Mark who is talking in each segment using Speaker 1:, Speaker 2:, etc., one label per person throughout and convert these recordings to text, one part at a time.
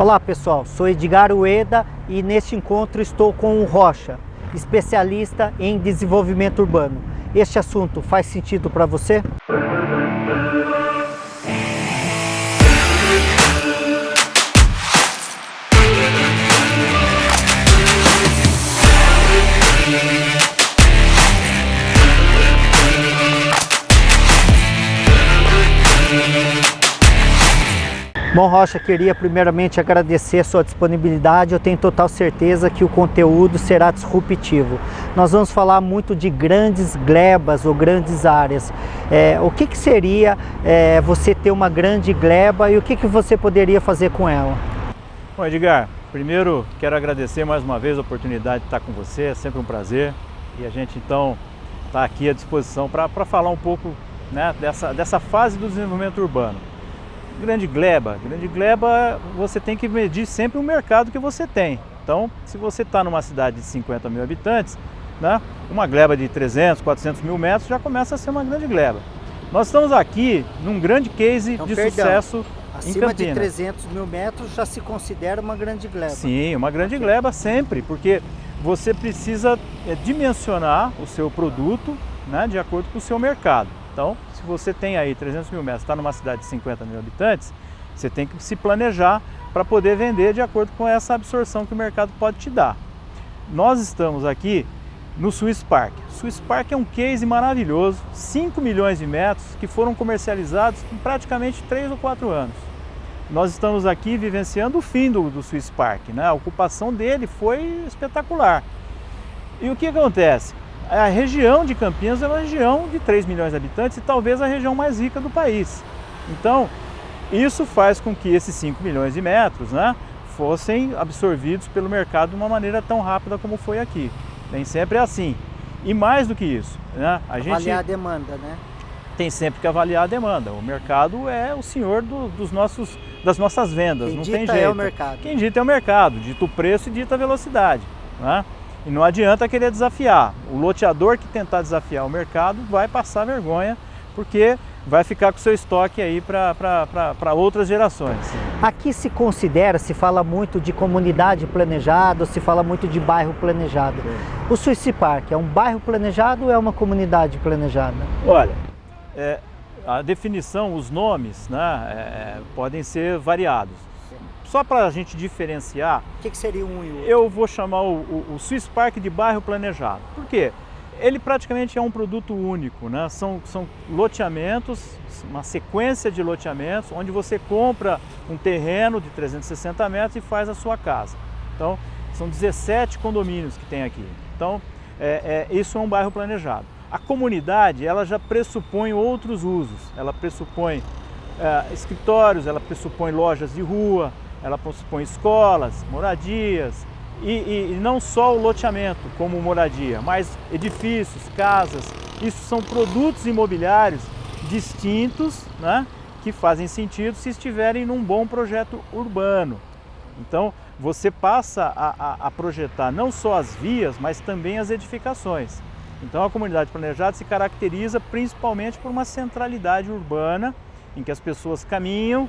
Speaker 1: Olá pessoal, sou Edgar Ueda e neste encontro estou com o Rocha, especialista em desenvolvimento urbano. Este assunto faz sentido para você? Bom, Rocha, queria primeiramente agradecer a sua disponibilidade. Eu tenho total certeza que o conteúdo será disruptivo. Nós vamos falar muito de grandes glebas ou grandes áreas. O que seria você ter uma grande gleba e o que você poderia fazer com ela?
Speaker 2: Bom, Edgar, primeiro quero agradecer mais uma vez a oportunidade de estar com você, é sempre um prazer. E a gente então está aqui à disposição para falar um pouco, né, dessa fase do desenvolvimento urbano. Grande gleba você tem que medir sempre o mercado que você tem. Então, se você está numa cidade de 50 mil habitantes, né, uma gleba de 300, 400 mil metros já começa a ser uma grande gleba. Nós estamos aqui num grande case de sucesso em Campinas.
Speaker 1: Acima de 300 mil metros já se considera uma grande gleba.
Speaker 2: Sim, uma grande gleba sempre, porque você precisa dimensionar o seu produto, né, de acordo com o seu mercado. Então, se você tem aí 300 mil metros, está numa cidade de 50 mil habitantes, você tem que se planejar para poder vender de acordo com essa absorção que o mercado pode te dar. Nós estamos aqui no Swiss Park. Swiss Park é um case maravilhoso, 5 milhões de metros que foram comercializados em praticamente 3 ou 4 anos. Nós estamos aqui vivenciando o fim do Swiss Park, né? A ocupação dele foi espetacular. E o que acontece? A região de Campinas é uma região de 3 milhões de habitantes e talvez a região mais rica do país. Então, isso faz com que esses 5 milhões de metros, né, fossem absorvidos pelo mercado de uma maneira tão rápida como foi aqui. Nem sempre é assim. E mais do que isso, né,
Speaker 1: avaliar a demanda, né?
Speaker 2: Tem sempre que avaliar a demanda. O mercado é o senhor das nossas vendas,
Speaker 1: Quem
Speaker 2: não
Speaker 1: dita
Speaker 2: tem jeito.
Speaker 1: É o mercado.
Speaker 2: Quem dita é o mercado, dita o preço e dita a velocidade, né? E não adianta querer desafiar. O loteador que tentar desafiar o mercado vai passar vergonha, porque vai ficar com o seu estoque aí para outras gerações.
Speaker 1: Aqui se fala muito de comunidade planejada, se fala muito de bairro planejado. O Swiss Park é um bairro planejado ou é uma comunidade planejada?
Speaker 2: Olha, a definição, os nomes, né, podem ser variados. Só para a gente diferenciar,
Speaker 1: o que seria um e o outro?
Speaker 2: Eu vou chamar o Swiss Park de bairro planejado. Por quê? Ele praticamente é um produto único, né? São loteamentos, uma sequência de loteamentos, onde você compra um terreno de 360 metros e faz a sua casa. Então, são 17 condomínios que tem aqui. Então, isso é um bairro planejado. A comunidade, ela já pressupõe outros usos. Ela pressupõe escritórios, ela pressupõe lojas de rua, ela pressupõe escolas, moradias e não só o loteamento como moradia, mas edifícios, casas. Isso são produtos imobiliários distintos, né, que fazem sentido se estiverem num bom projeto urbano. Então você passa a projetar não só as vias, mas também as edificações. Então a comunidade planejada se caracteriza principalmente por uma centralidade urbana, em que as pessoas caminham,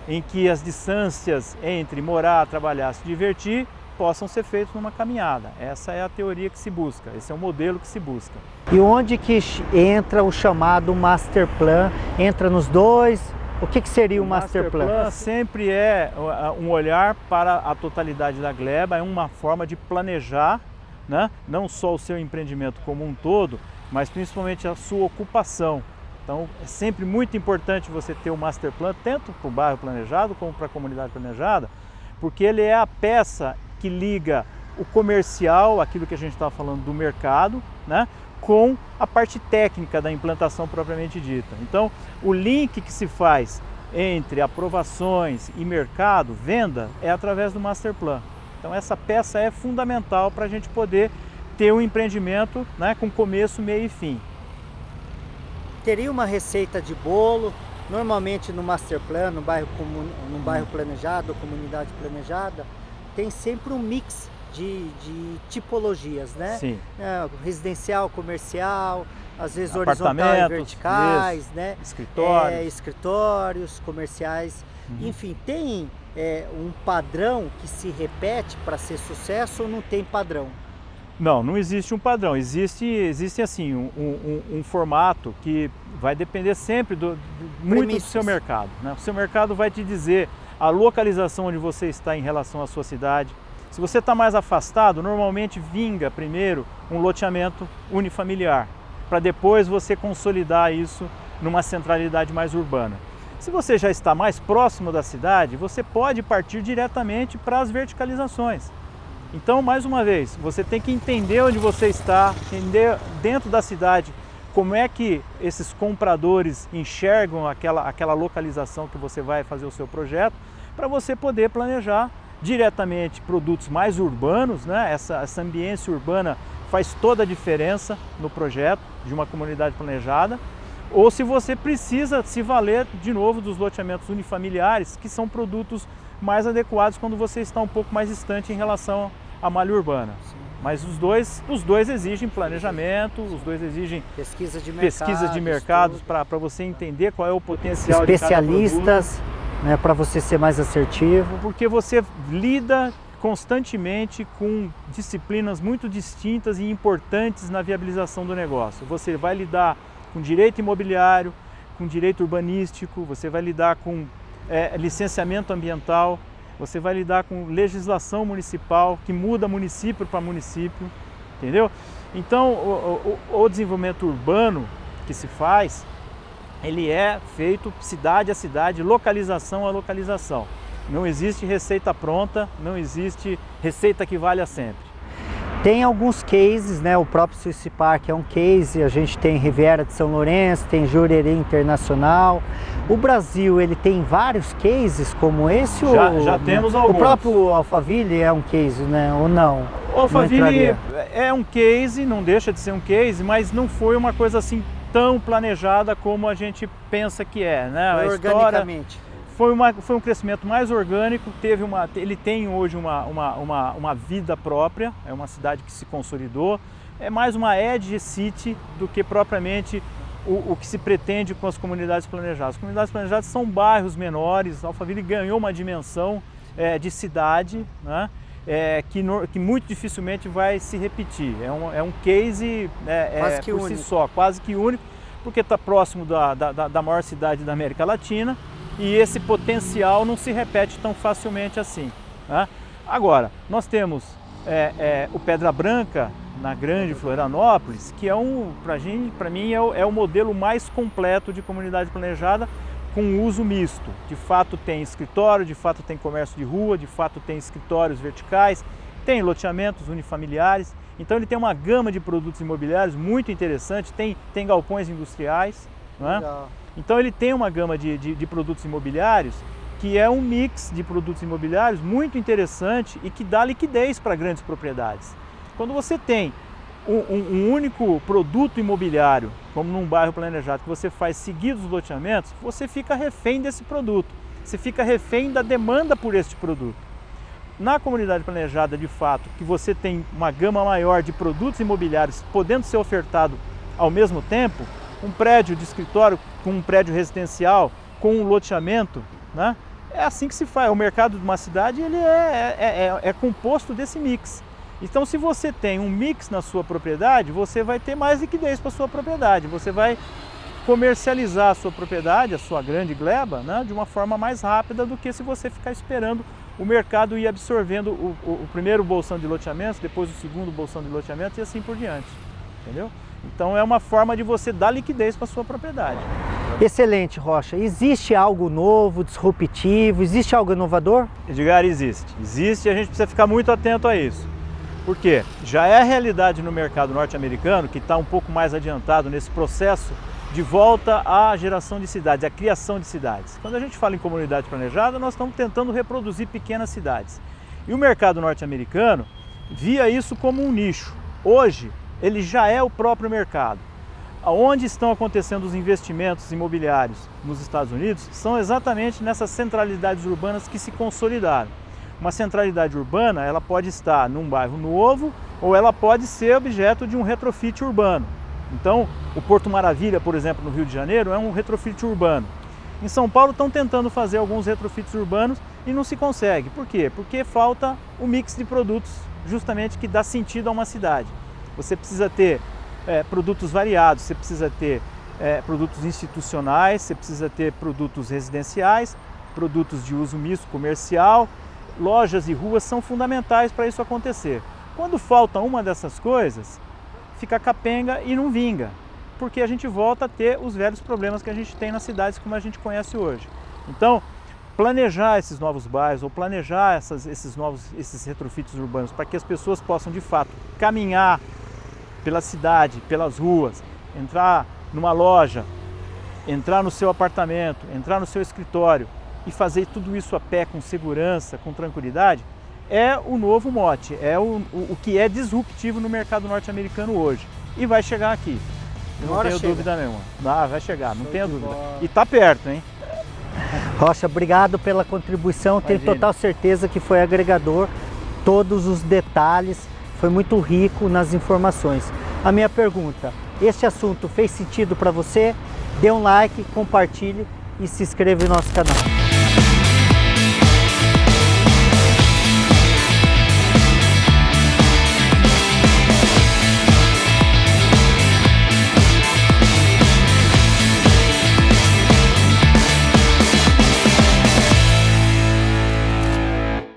Speaker 2: em que as distâncias entre morar, trabalhar, se divertir, possam ser feitas numa caminhada. Essa é a teoria que se busca, esse é o modelo que se busca.
Speaker 1: E onde que entra o chamado Master Plan? Entra nos dois? O que seria o Master Plan?
Speaker 2: Master Plan sempre é um olhar para a totalidade da gleba, é uma forma de planejar, né, não só o seu empreendimento como um todo, mas principalmente a sua ocupação. Então é sempre muito importante você ter o Master Plan, tanto para o bairro planejado como para a comunidade planejada, porque ele é a peça que liga o comercial, aquilo que a gente estava falando do mercado, né, com a parte técnica da implantação propriamente dita. Então o link que se faz entre aprovações e mercado, venda, é através do Master Plan. Então essa peça é fundamental para a gente poder ter um empreendimento, né, com começo, meio e fim.
Speaker 1: Teria uma receita de bolo, normalmente no Master Plan, no bairro planejado, comunidade planejada, tem sempre um mix de tipologias, né?
Speaker 2: Sim.
Speaker 1: Residencial, comercial, às vezes horizontais e verticais,
Speaker 2: isso,
Speaker 1: né?
Speaker 2: Escritórios.
Speaker 1: Escritórios, comerciais, enfim, tem um padrão que se repete para ser sucesso ou não tem padrão?
Speaker 2: Não existe um padrão, existe assim um formato que vai depender sempre muito do seu mercado, né? O seu mercado vai te dizer a localização onde você está em relação à sua cidade. Se você está mais afastado, normalmente vinga primeiro um loteamento unifamiliar, para depois você consolidar isso numa centralidade mais urbana. Se você já está mais próximo da cidade, você pode partir diretamente para as verticalizações. Então, mais uma vez, você tem que entender onde você está, entender dentro da cidade como é que esses compradores enxergam aquela localização que você vai fazer o seu projeto, para você poder planejar diretamente produtos mais urbanos, né? Essa ambiência urbana faz toda a diferença no projeto de uma comunidade planejada, ou se você precisa se valer de novo dos loteamentos unifamiliares, que são produtos mais adequados quando você está um pouco mais distante em relação à malha urbana. Sim. Mas os dois exigem planejamento, os dois exigem pesquisas de mercados para você entender qual é o potencial
Speaker 1: especialistas,
Speaker 2: de cada produto.
Speaker 1: Né, para você ser mais assertivo.
Speaker 2: Porque você lida constantemente com disciplinas muito distintas e importantes na viabilização do negócio. Você vai lidar com direito imobiliário, com direito urbanístico, você vai lidar com licenciamento ambiental, você vai lidar com legislação municipal, que muda município para município, entendeu? Então, o desenvolvimento urbano que se faz, ele é feito cidade a cidade, localização a localização. Não existe receita pronta, não existe receita que valha sempre.
Speaker 1: Tem alguns cases, né? O próprio Swiss Park é um case, a gente tem Riviera de São Lourenço, tem Jurerê Internacional. O Brasil, ele tem vários cases como esse?
Speaker 2: Já temos alguns.
Speaker 1: O próprio Alphaville é um case, né? Ou não?
Speaker 2: O Alphaville é um case, não deixa de ser um case, mas não foi uma coisa assim tão planejada como a gente pensa que é, né?
Speaker 1: Foi organicamente.
Speaker 2: Foi um crescimento mais orgânico, ele tem hoje uma vida própria, é uma cidade que se consolidou, é mais uma edge city do que propriamente o que se pretende com as comunidades planejadas. As comunidades planejadas são bairros menores, Alphaville ganhou uma dimensão de cidade, né? Que muito dificilmente vai se repetir. É um case por si só, quase que único, porque está próximo da maior cidade da América Latina, e esse potencial não se repete tão facilmente assim, né? Agora, nós temos o Pedra Branca, na Grande Florianópolis, que para mim é o modelo mais completo de comunidade planejada com uso misto. De fato tem escritório, de fato tem comércio de rua, de fato tem escritórios verticais, tem loteamentos unifamiliares, então ele tem uma gama de produtos imobiliários muito interessante, tem galpões industriais, né? Legal. Então ele tem uma gama de produtos imobiliários que é um mix de produtos imobiliários muito interessante e que dá liquidez para grandes propriedades. Quando você tem um único produto imobiliário, como num bairro planejado, que você faz seguidos loteamentos, você fica refém desse produto, você fica refém da demanda por este produto. Na comunidade planejada, de fato, que você tem uma gama maior de produtos imobiliários podendo ser ofertado ao mesmo tempo, um prédio de escritório com um prédio residencial, com um loteamento, né? É assim que se faz. O mercado de uma cidade ele é composto desse mix. Então, se você tem um mix na sua propriedade, você vai ter mais liquidez para a sua propriedade. Você vai comercializar a sua propriedade, a sua grande gleba, né, de uma forma mais rápida do que se você ficar esperando o mercado ir absorvendo o primeiro bolsão de loteamentos, depois o segundo bolsão de loteamentos e assim por diante. Entendeu? Então é uma forma de você dar liquidez para a sua propriedade.
Speaker 1: Excelente, Rocha. Existe algo novo, disruptivo? Existe algo inovador?
Speaker 2: Edgar, existe. Existe e a gente precisa ficar muito atento a isso. Por quê? Já é a realidade no mercado norte-americano, que está um pouco mais adiantado nesse processo de volta à geração de cidades, à criação de cidades. Quando a gente fala em comunidade planejada, nós estamos tentando reproduzir pequenas cidades. E o mercado norte-americano via isso como um nicho. Hoje, ele já é o próprio mercado. Onde estão acontecendo os investimentos imobiliários nos Estados Unidos são exatamente nessas centralidades urbanas que se consolidaram. Uma centralidade urbana, ela pode estar num bairro novo ou ela pode ser objeto de um retrofit urbano. Então, o Porto Maravilha, por exemplo, no Rio de Janeiro, é um retrofit urbano. Em São Paulo estão tentando fazer alguns retrofits urbanos e não se consegue. Por quê? Porque falta o mix de produtos justamente que dá sentido a uma cidade. Você precisa ter produtos variados, você precisa ter produtos institucionais, você precisa ter produtos residenciais, produtos de uso misto comercial, lojas e ruas são fundamentais para isso acontecer. Quando falta uma dessas coisas, fica capenga e não vinga, porque a gente volta a ter os velhos problemas que a gente tem nas cidades como a gente conhece hoje. Então, planejar esses novos bairros ou planejar esses retrofits urbanos para que as pessoas possam de fato caminhar pela cidade, pelas ruas, entrar numa loja, entrar no seu apartamento, entrar no seu escritório e fazer tudo isso a pé, com segurança, com tranquilidade, é o novo mote, é o que é disruptivo no mercado norte-americano hoje. E vai chegar aqui, não tenho dúvida nenhuma. Vai chegar, não tenho dúvida. E está perto, hein?
Speaker 1: Rocha, obrigado pela contribuição, tenho total certeza que foi agregador, todos os detalhes, foi muito rico nas informações. A minha pergunta, este assunto fez sentido para você? Dê um like, compartilhe e se inscreva no nosso canal.